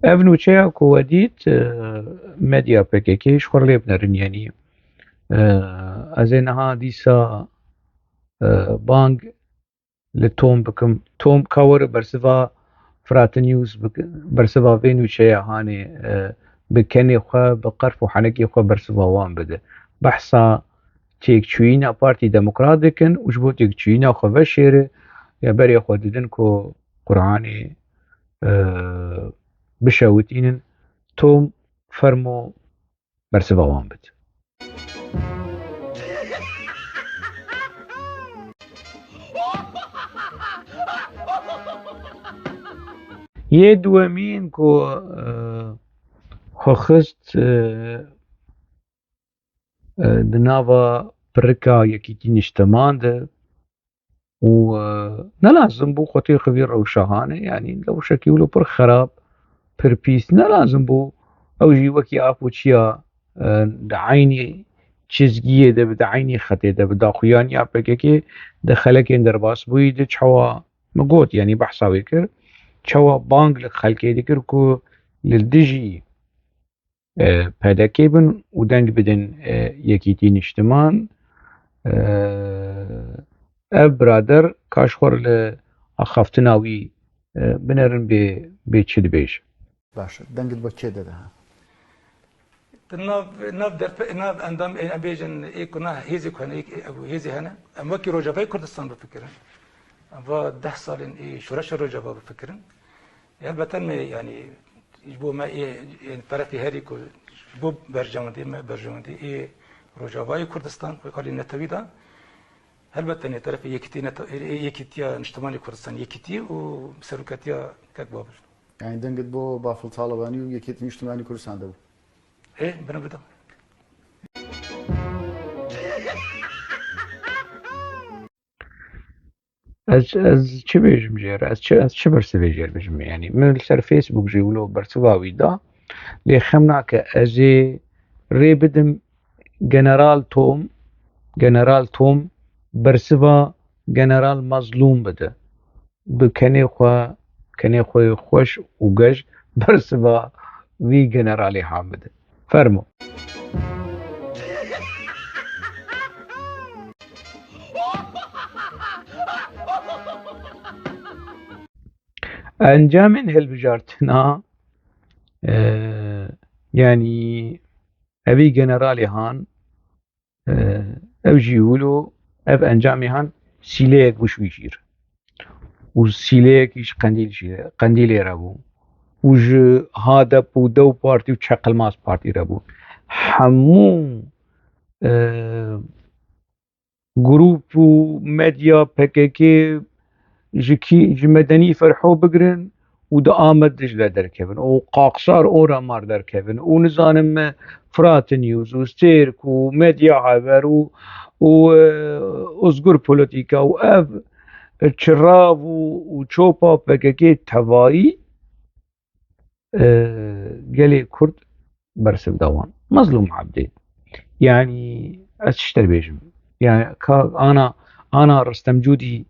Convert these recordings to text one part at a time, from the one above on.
افنو تشيا كوديت ميديا بكيكي شخور لي بنرن يعني ازينها ديسا بانج لتوم بكم توم كاور برسفا فرات نيوز برسفا فينو تشيا هاني بكني خو بقرف وحنكي خو برسفا وان بده بحثا تيك تشوينا بارتي ديمقراطيكن وجبو تيك تشوينا خو بشير يا بري خو ددنكو قراني بشوتين توم فرمو برسبا وان بد يدومين كو خخست دنافا بركا يكيتين اجتماند و نلازم بو خطي خبير او شهانه يعني لو شكيولو بر خراب بر بيس نلازم بو او جي وكي افو تشيا دعيني چزگیه ده بدعيني خطي ده بدا خوياني ابكي دخلك اندرباس بوي ده چوا مقوت يعني بحثا ويكر چوا بانگ لخلكي دكر كو للدجي پیدا بن و دنگ بدن یکیتین اجتماع برادر کاشخور لأخافتناوی بنرن به چه بیش باشه دنگت با چه داده ها ناف در ناف اندام بیجن ایکونا هیزی کنه هیزی هنه اما کی روجابای کردستان بفکرن و 10 سال ای شورش روجابا بفکرن البته يعني بو ما يعني طرفي هاري بو برجماندي ما برجماندي اي روجافاي كردستان قال النتوي ده البته طرفي يكتيا نجتماني كردستان يكتي وسركتيا كبابل يعني دنگت بو بافل طالباني و یکیت اجتماعی کردستان دو ايه بنا بدا از چه بیجم جیر از چه برسه بیجر بجم يعني من سر فيسبوك جيولو برسواوي دا لي خمنا كأزي ري بدم جنرال توم برسوا جنرال مظلوم بده بکنی خو خوش و گش برسوا وی جنرالی حامده فرمو انجام هالبجارتنا يعني ابي جنرالي هان او جيولو اب انجامي هان سيليك وشويشير وسيليك ايش قنديل رابو وج هذا بودو بارتي وشقل ماس بارتي رابو حمو جروب وميديا بكيكي جي مدني فرحو بقرن ودا آمد دجلة دركبن وقاقصار اورا مار دركبن ونزانم فرات نيوز وستيرك وميديا عبر وازقر بوليتيكا واف تشراب وشوبا بكيكي تهوائي قالي كرد برسب دوان مظلوم عبدي يعني اشتر بيجم يعني انا رستم جودي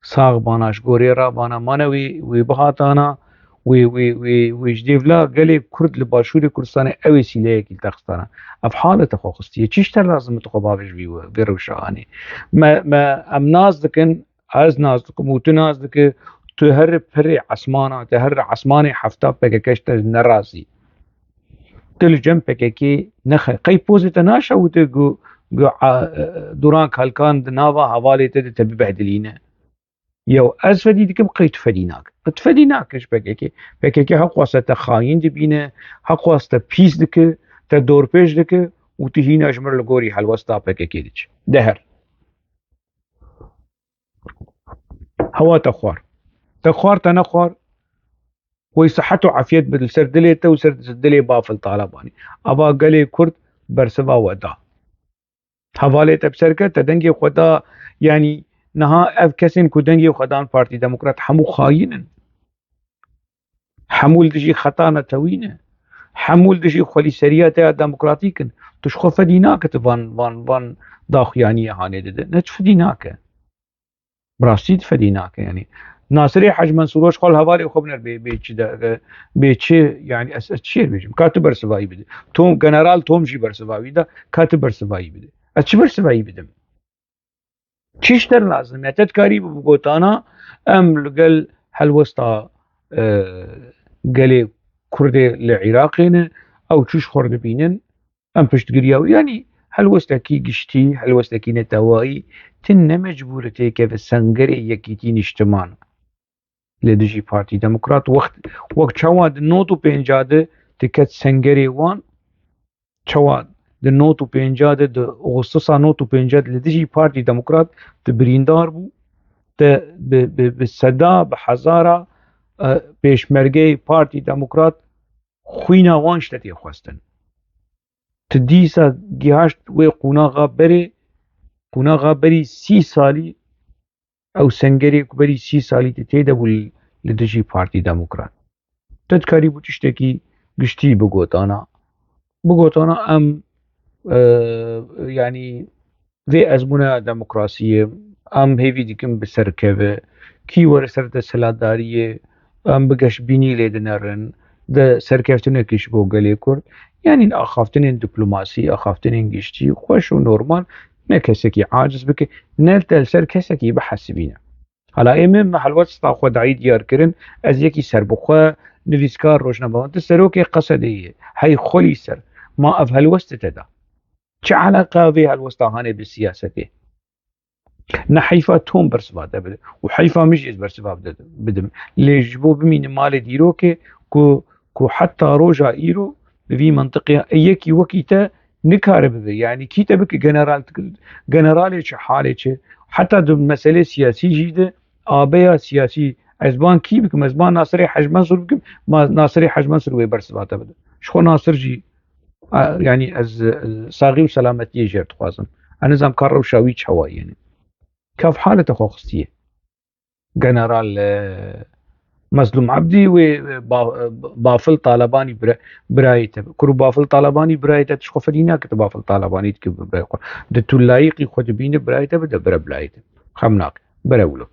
ساغ باناش غوريرا بانا مانوي وبهاتانا وجديفلا قالي كرد لباشوري كردستان اوي سيليك التخستانا اف حالة خوخستي تشتر لازم تقبابش بيروشاني ما ام نازدكن از نازدكم وتنازدك تهرب فري عسمانا تهرب عسماني حفتا بككشت نراسي تل جنب بككي نخ قي بوزي تناشا وتقو دوران كالكان نافا حوالي تبي بهدلينه يو از فدي ديك بقيت فديناك بتفديناكش بكيكي حق واسطة خاين دبينه حق واسطة بيس دك تدور بيش دك وتهينا اجمر لغوري حال واسطة بكيكي ديش دهر هوا تخوار تنخوار ويصحته عافيت بدل سردليته وسردلي بافل طالباني ابا قلي كرد برسبا ودا حوالي بسركه تدنگي خدا يعني نها اف كسين كودنگي خدان بارتي ديمقراط حمو خاينن حمول دجي خطانا توينه حمول دجي خولي سرياتا ديمقراطيكن تشخو فديناك فان داخيانية هاني دده نتش فديناك براستيد فديناك يعني ناصري حج منصوروش خال هوالي خبنر بيتشي يعني اشير بيجم كاتب برسفاي بده توم جنرال توم جي برسفاي ده كاتب برسفاي بده اتش برسفاي بدم چیشتر لازم تذكاري بقوتانا ام لقل هالوسطى قالي كردي لعراقين او تشوش خورد بينن ام پشتگیریاو يعني هالوسطى كي قشتي هالوسطى كي نتاوائي تن مجبورتي كيف سنگري يكيتين اجتماع لدجي بارتي ديمقراط وقت چواد نوتو پنجاده تكت سنگري وان چواد د نوتو پنجاده د اغسطسا نوتو پنجاده لدجي بارتي ديمقراط تبريندار بو بالصدا بحزارة پێشمەرگەی پارتی دەموکرات خوینە وان شتێتی خواستن تدیسە گیهاشت وێ قوناغا بەری 30 سالی ئەو سەنگەرێک بەری 30 سالی تێدەبوو لە دژی پارتی دەموکرات تدکاری بوو تشتێکی گشتی بگۆتانە ئەم ینی vê ezbûna demokrasiyê em hêvî dikin bi serkeve kî were ser desthilatdariyê em bi geşbînî lê dinerin di serkeftinekî ji bo gelê Kurd yanî axaftinên diplomasî axaftinên giştî xweş û normal ne kesekî aciz bike ne del ser kesekî bihesibîne hala ê min helwesta xwe dayî diyar kirin ez yekî serbixwe nivîskar rojname tu serokê Qesedê ye hey xwelî ser ma ev helwestit te da چه علاقه في هالوسطى بالسياسة نحيفا توم برسفا بده وحيفا مش برسفا بدم ليش بو بمين مال ديروكي كو حتى روجا ايرو في منطقة ايكي وكيتا نكار بده يعني كيتا بك جنرالي حالي حتى دو مسألة سياسي جيدة آبيا سياسي ازبان كي بكم ازبان ناصري حج منصور بكم ما ناصري حج منصور وي برسفا بده شخو ناصر جي يعني از صاغي وسلامتي جرت خوازم انا زم كار وشاوي تشوا يعني كيف حالته خوخستيه جنرال مظلوم عبدي وبافل طالباني برايته كرو بافل طالباني برايته تشخو فدينا كتب بافل طالباني تكب برايته دتو لايقي خود بين برايته بده برا برايته خمناك براولو